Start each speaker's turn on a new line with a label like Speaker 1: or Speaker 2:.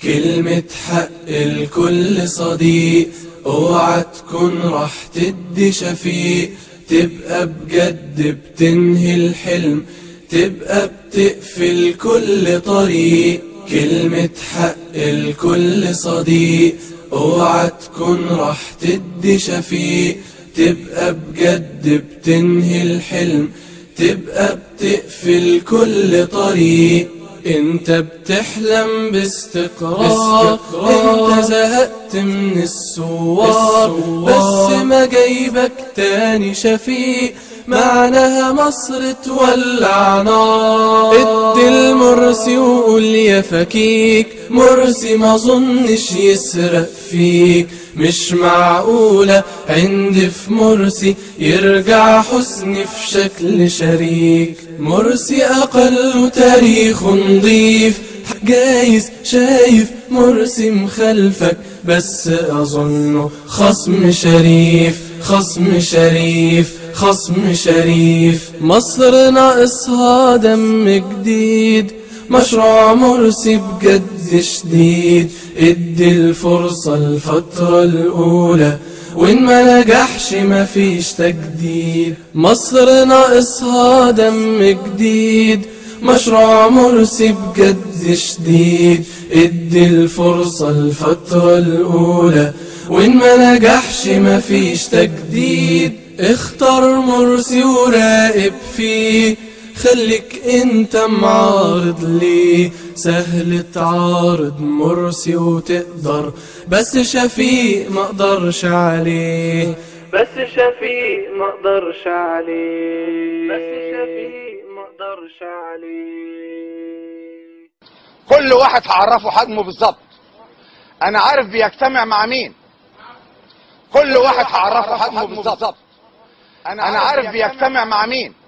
Speaker 1: كلمة حق الكل صديق، اوعى تكون راح تدي شفيق. تبقى بجد بتنهي الحلم، تبقى بتقفل كل طريق. كلمة حق الكل صديق، اوعى تكون راح تدي شفيق. تبقى بجد بتنهي الحلم، تبقى بتقفل كل طريق. انت بتحلم باستقرار، انت زهقت من السوار، بس ما جايبك تاني شفيق. معناها مصر تولع نار. ادي المرسي وقول يا فكيك، مرسي ما ظنش يسرق فيك. مش معقولة عندي في مرسي يرجع حسني في شكل شريك. مرسي أقل تاريخ نضيف، جايز شايف مرسي مخلفك، بس أظنه خصم شريف، خصم شريف، خصم شريف. مصر ناقصها دم جديد، مشروع مرسي بجد شديد. ادي الفرصة الفترة الأولى، وإن ما نجحش مفيش تجديد. مصر ناقصها دم جديد، مشروع مرسي بجد شديد. ادي الفرصة الفترة الأولى، وإن ما نجحش مفيش تجديد. اختار مرسي وراقب فيه، خليك انت معارض ليه. سهل تعارض مرسي وتقدر، بس شفيق مقدرش عليه، بس شفيق مقدرش عليه، بس شفيق مقدرش عليه.
Speaker 2: كل واحد هعرفه حجمه بالظبط، انا عارف بيجتمع مع مين. كل واحد هعرفه حجمه بالظبط، انا عارف بيجتمع مع مين.